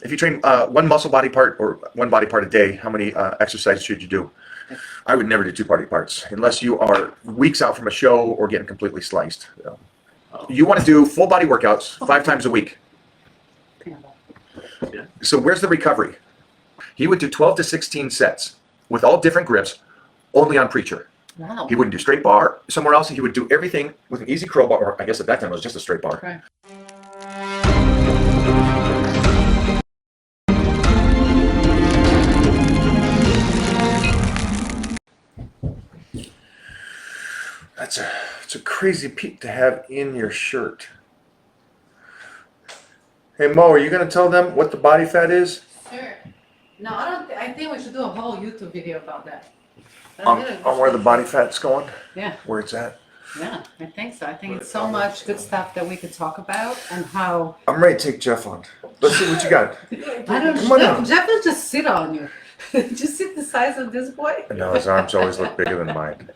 if you train one muscle body part or one body part a day, how many exercises should you do? I would never do two body parts unless you are weeks out from a show or getting completely sliced. You want to do full body workouts 5 times a week. So where's the recovery? He would do 12 to 16 sets with all different grips, only on Preacher. Wow. He wouldn't do straight bar somewhere else. He would do everything with an easy curl bar, or I guess at that time it was just a straight bar. Right. It's a crazy peak to have in your shirt. Hey Mo, are you going to tell them what the body fat is? Sure. No, I don't. I think we should do a whole YouTube video about that. On where the body fat's going? Yeah. Where it's at? Yeah, I think so. I think it's so much good stuff that we could talk about and how. I'm ready to take Jeff on. Let's see what you got. I don't Come on know. now. Jeff will just sit on you. Just see the size of this boy. No, his arms always look bigger than mine.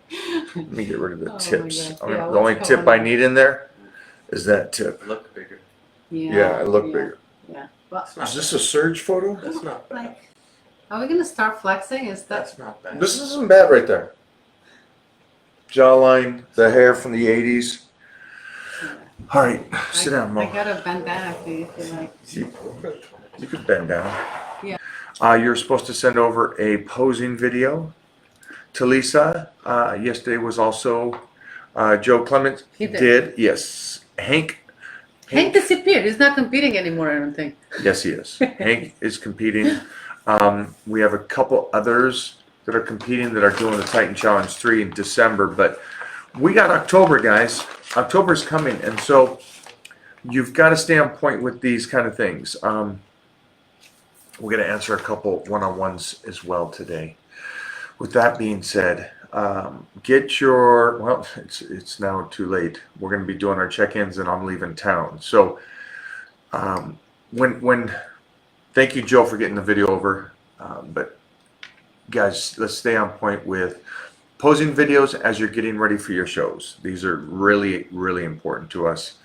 Let me get rid of the Oh my tips. God. Yeah, The only what's tip going I on? need in there is that tip. Look bigger. Yeah, I look bigger. Yeah. Well, Is this a surge photo? That's not bad. like, are we gonna start flexing? Is that? That's not bad. This isn't bad right there. Jawline, the hair from the 80s. All right, sit down, I Mo. got a bandana if you like. You could bend down. Yeah. You're supposed to send over a posing video to Lisa. Yesterday was also Joe Clement He did. Yes. Hank disappeared. He's not competing anymore, I don't think. Yes, he is. Hank is competing. We have a couple others that are competing that are doing the Titan Challenge 3 in December, but we got October, guys. October's coming, and so you've got to stay on point with these kind of things. We're going to answer a couple one-on-ones as well today. With that being said, get your, well, it's now too late. We're going to be doing our check-ins and I'm leaving town. So thank you, Joe, for getting the video over. But guys, let's stay on point with posing videos as you're getting ready for your shows. These are really, really important to us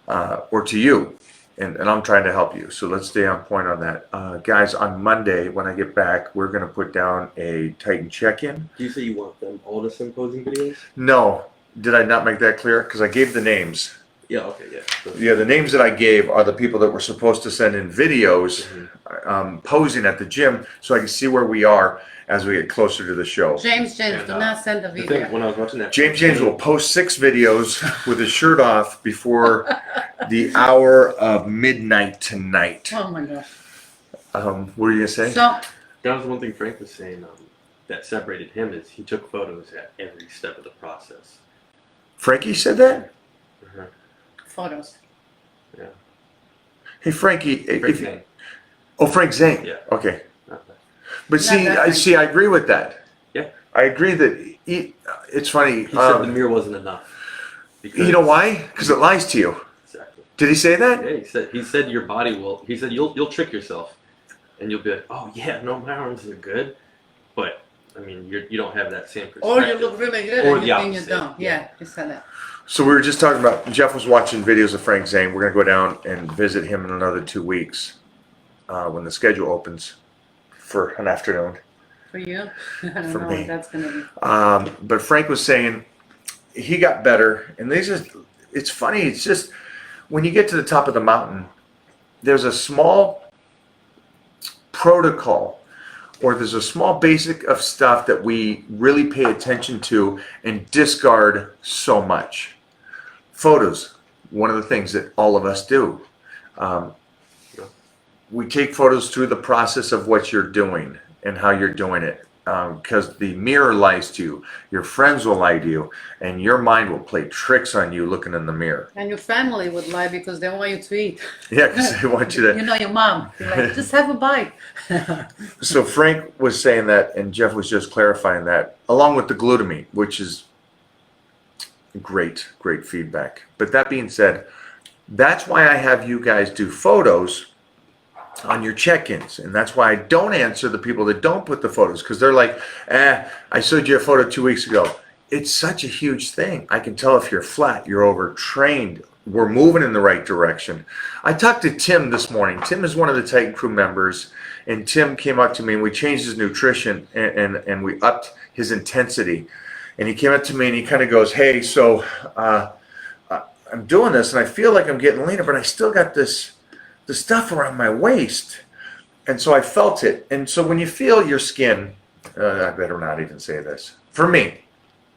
or to you. And I'm trying to help you. So let's stay on point on that. Guys, on Monday, when I get back, we're going to put down a Titan check-in. Do you say you want them all to send posing videos? No. Did I not make that clear? Because I gave the names. Yeah, okay, yeah. So, Yeah, the names that I gave are the people that were supposed to send in videos posing at the gym so I can see where we are as we get closer to the show. James, do not send the the thing, video. when I was watching that, James will post 6 videos with his shirt off before the hour of midnight tonight. Oh my gosh. What were you going to say? So, that was one thing Frank was saying that separated him is he took photos at every step of the process. Frankie said that? photos. Yeah. Hey, Frankie. Frank Zane. Oh, Frank Zane. Yeah. Okay. Not bad. But see, Not that I agree with that. Yeah. I agree that it's funny. He said the mirror wasn't enough. You know why? Because it lies to you. Exactly. Did he say that? Yeah, he said your body will. He said you'll trick yourself, and you'll be like, oh yeah, no, my arms are good, but I mean you don't have that same perspective. Or you look really good Or and the you think you opposite. don't. Yeah, you said that. So we were just talking about, Jeff was watching videos of Frank Zane. We're going to go down and visit him in another 2 weeks when the schedule opens for an afternoon. For you? I don't For know me. if that's going to be. But Frank was saying he got better. And it's funny. It's just when you get to the top of the mountain, there's a small protocol or there's a small basic of stuff that we really pay attention to and discard so much. Photos, one of the things that all of us do. We take photos through the process of what you're doing and how you're doing it. Because the mirror lies to you, your friends will lie to you, and your mind will play tricks on you looking in the mirror. And your family would lie because they want you to eat. Yeah, because they want you to. You know your mom. You're like, just have a bite. So Frank was saying that, and Jeff was just clarifying that, along with the glutamine, which is great feedback. But that being said, that's why I have you guys do photos on your check-ins, and that's why I don't answer the people that don't put the photos, because they're like, I showed you a photo 2 weeks ago. It's such a huge thing. I can tell if you're flat, you're overtrained, we're moving in the right direction. I talked to Tim this morning. Tim is one of the Titan crew members, and Tim came up to me and we changed his nutrition and we upped his intensity. And he came up to me and he kind of goes, hey, so I'm doing this and I feel like I'm getting leaner, but I still got the stuff around my waist. And so I felt it. And so when you feel your skin, I better not even say this. For me,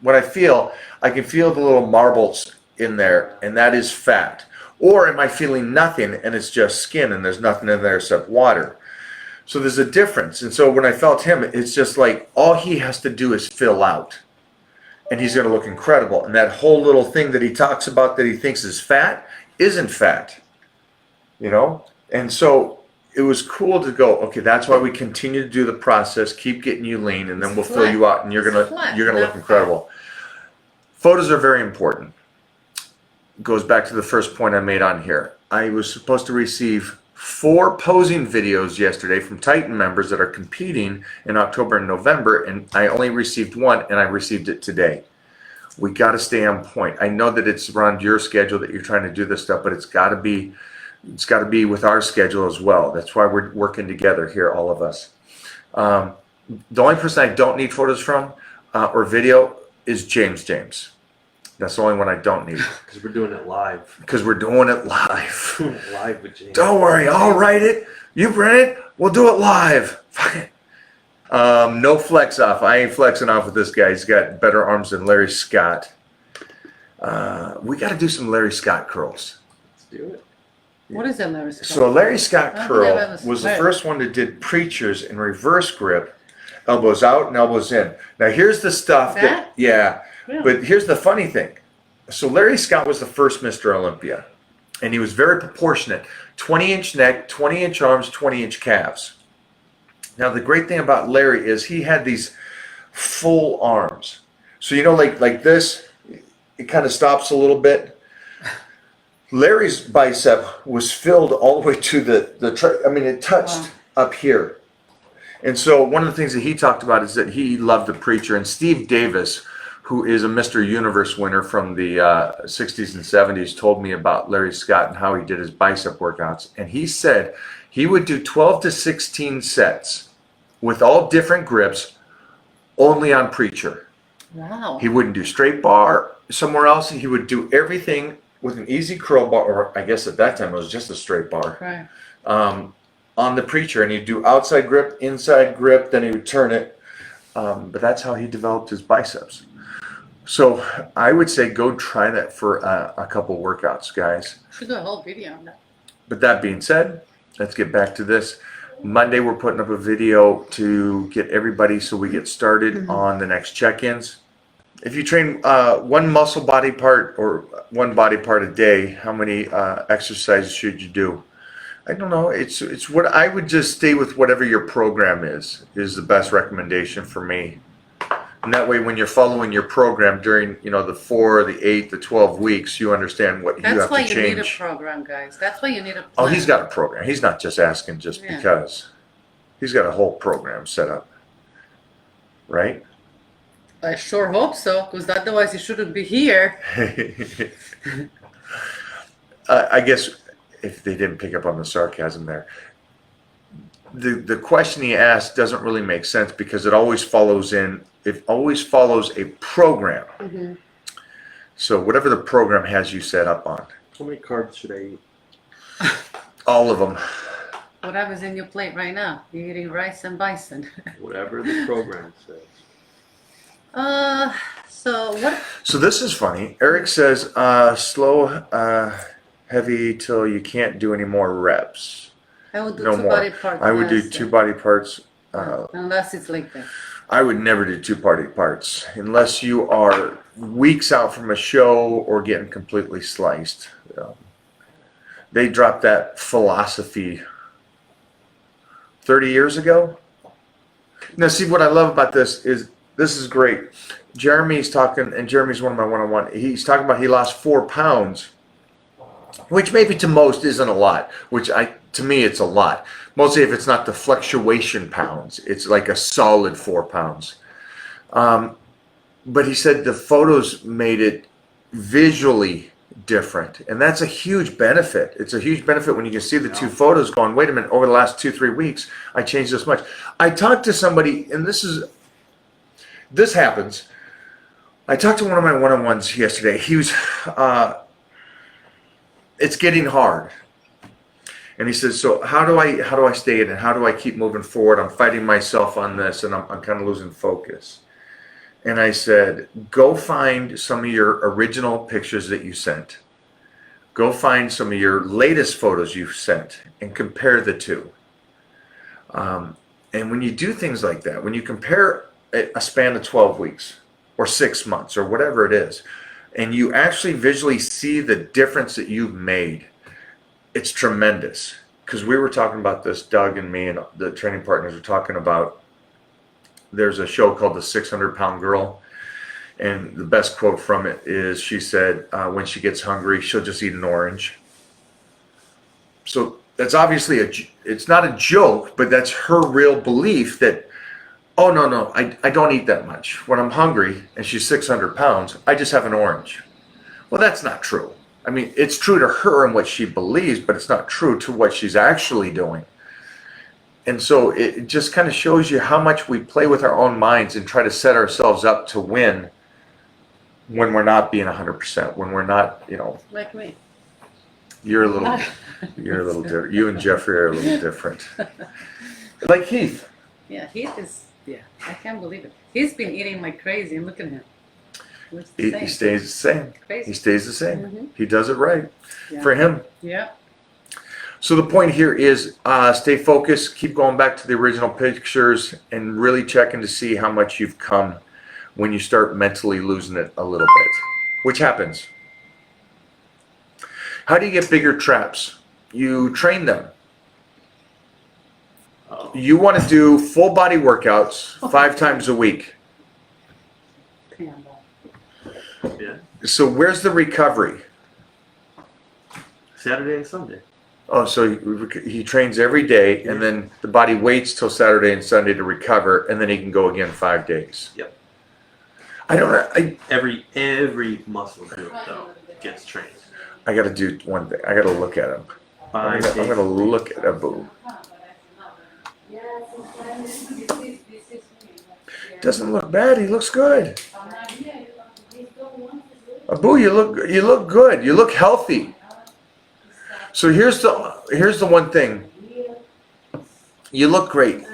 what I can feel the little marbles in there, and that is fat. Or am I feeling nothing and it's just skin and there's nothing in there except water? So there's a difference. And so when I felt him, it's just like all he has to do is fill out. And he's going to look incredible. And that whole little thing that he talks about that he thinks is fat isn't fat. You know? And so it was cool to go, okay, that's why we continue to do the process, keep getting you lean, and then we'll fill you out and you're gonna look incredible. Photos are very important. Goes back to the first point I made on here. I was supposed to receive 4 posing videos yesterday from Titan members that are competing in October and November, and I only received 1, and I received it today. We got to stay on point. I know that it's around your schedule that you're trying to do this stuff, but it's got to be with our schedule as well. That's why we're working together here, all of us. The only person I don't need photos from or video is James. That's the only one I don't need. Because we're doing it live. Because we're doing it live. Live with James. Don't worry, I'll write it. You print it. We'll do it live. Fuck it. No flex off. I ain't flexing off with this guy. He's got better arms than Larry Scott. We got to do some Larry Scott curls. Let's do it. What is that, Larry Scott? So Larry Scott I curl believe I was the read. first one that did preachers in reverse grip, elbows out and elbows in. Now here's the stuff That? yeah, Really? but here's the funny thing. So Larry Scott was the first Mr. Olympia, and he was very proportionate. 20-inch neck, 20-inch arms, 20-inch calves. Now the great thing about Larry is he had these full arms. So you know, like this, it kind of stops a little bit. Larry's bicep was filled all the way to it touched up here. And so one of the things that he talked about is that he loved the preacher. And Steve Davis, who is a Mr. Universe winner from the 60s and 70s, told me about Larry Scott and how he did his bicep workouts. And he said he would do 12 to 16 sets with all different grips only on preacher. Wow. He wouldn't do straight bar somewhere else. He would do everything with an easy curl bar, or I guess at that time it was just a straight bar, Right. on the preacher. And he'd do outside grip, inside grip, then he would turn it. But that's how he developed his biceps. So I would say go try that for a couple workouts, guys. Should do a whole video on that. But that being said, let's get back to this. Monday, we're putting up a video to get everybody so we get started on the next check-ins. If you train one muscle body part or one body part a day, how many exercises should you do? I don't know. It's what I would just stay with. Whatever your program is the best recommendation for me. And that way, when you're following your program during the 4, the 8, the 12 weeks, you understand what you That's have why to you need a change. program, guys. That's why you need a plan. Oh, he's got a program. He's not just asking just Yeah. because. He's got a whole program set up. Right? I sure hope so, because otherwise you shouldn't be here. I guess if they didn't pick up on the sarcasm there, the question he asked doesn't really make sense because it always follows a program. Mm-hmm. So whatever the program has you set up on, How many carbs should I eat? all of them. Whatever's in your plate right now. You're eating rice and bison. Whatever the program says. So what? So this is funny. Eric says slow, heavy till you can't do any more reps. I would do No two more. body parts. I would do last 2 day. body parts. Unless it's like that. I would never do 2 body parts unless you are weeks out from a show or getting completely sliced. They dropped that philosophy 30 years ago. Now, see, what I love about this is great. Jeremy's talking, and Jeremy's one of my one-on-one. He's talking about he lost 4 pounds, which maybe to most isn't a lot, to me it's a lot. Mostly if it's not the fluctuation pounds, it's like a solid 4 pounds. But he said the photos made it visually different. And that's a huge benefit. It's a huge benefit when you can see the two photos going, wait a minute, over the last 2-3 weeks, I changed this much. I talked to somebody, and this happens. I talked to one of my one-on-ones yesterday. He was, it's getting hard. And he says, so how do I stay in it? How do I keep moving forward? I'm fighting myself on this, and I'm kind of losing focus. And I said, go find some of your original pictures that you sent. Go find some of your latest photos you've sent and compare the two. And when you do things like that, when you compare a span of 12 weeks or 6 months or whatever it is, and you actually visually see the difference that you've made, it's tremendous. Because we were talking about this, Doug and me and the training partners were talking about, there's a show called The 600-Pound Girl, and the best quote from it is, she said, when she gets hungry, she'll just eat an orange. So that's obviously it's not a joke, but that's her real belief that, oh, no, I don't eat that much. When I'm hungry and she's 600 pounds, I just have an orange. Well, that's not true. I mean, it's true to her and what she believes, but it's not true to what she's actually doing. And so it just kind of shows you how much we play with our own minds and try to set ourselves up to win when we're not being 100%, when we're not, Like me. you're a little different. You and Jeffrey are a little different. Like Heath. Yeah, Heath is, I can't believe it. He's been eating like crazy, and look at him. Looks the He same. stays the same. Crazy. He stays the same. Mhm. He does it right Yeah. for him. Yeah. So the point here is stay focused, keep going back to the original pictures, and really checking to see how much you've come when you start mentally losing it a little bit, which happens. How do you get bigger traps? You train them. You want to do full body workouts 5 times a week. Yeah. So where's the recovery? Saturday and Sunday. Oh, so he trains every day, and then the body waits till Saturday and Sunday to recover, and then he can go again 5 days. Yep. I don't know. Every muscle group though gets trained. I got to do one thing. I got to look at him. I'm 5 going days. to look at Abu. Doesn't look bad. He looks good. Abu, you look good. You look healthy. So here's the one thing. You look great.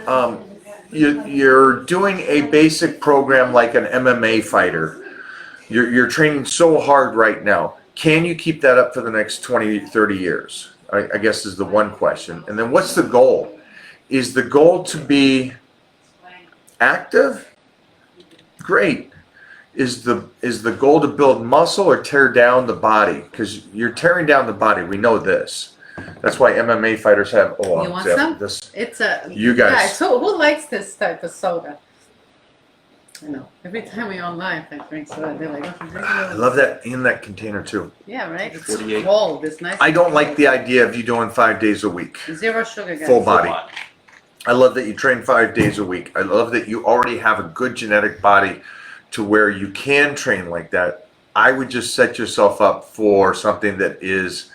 You're doing a basic program like an MMA fighter. You're training so hard right now. Can you keep that up for the next 20, 30 years? I guess is the one question. And then what's the goal? Is the goal to be active? Great. Is the goal to build muscle or tear down the body? Because you're tearing down the body. We know this. That's why MMA fighters have. Oh, You want some? This. It's a. You guys. Yeah, so who likes this type of soda? I know. Every time we're online, I drink soda. They're like, oh, drink I it. love that in that container too. Yeah, right? It's 48. cold. It's nice. I don't like the idea of you doing 5 days a week. Zero sugar, guys. Full body. I love that you train 5 days a week. I love that you already have a good genetic body to where you can train like that. I would just set yourself up for something that is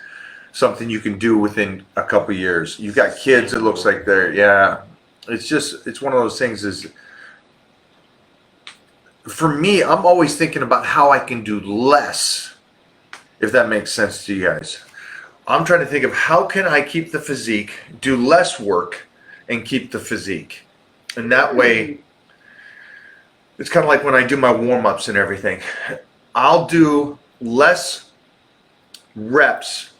something you can do within a couple years. You've got kids, it looks like it's one of those things is, for me, I'm always thinking about how I can do less, if that makes sense to you guys. I'm trying to think of how can I keep the physique, do less work, and keep the physique. And that way, it's kind of like when I do my warm-ups and everything. I'll do less reps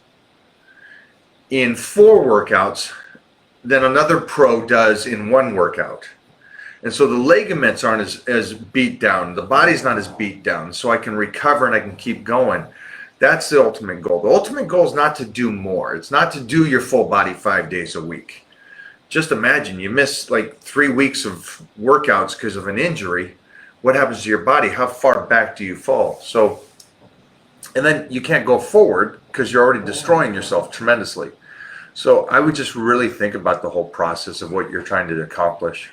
in 4 workouts than another pro does in 1 workout. And so the ligaments aren't as beat down. The body's not as beat down. So I can recover and I can keep going. That's the ultimate goal. The ultimate goal is not to do more. It's not to do your full body 5 days a week. Just imagine you miss like 3 weeks of workouts because of an injury. What happens to your body? How far back do you fall? So, and then you can't go forward because you're already destroying yourself tremendously. So I would just really think about the whole process of what you're trying to accomplish.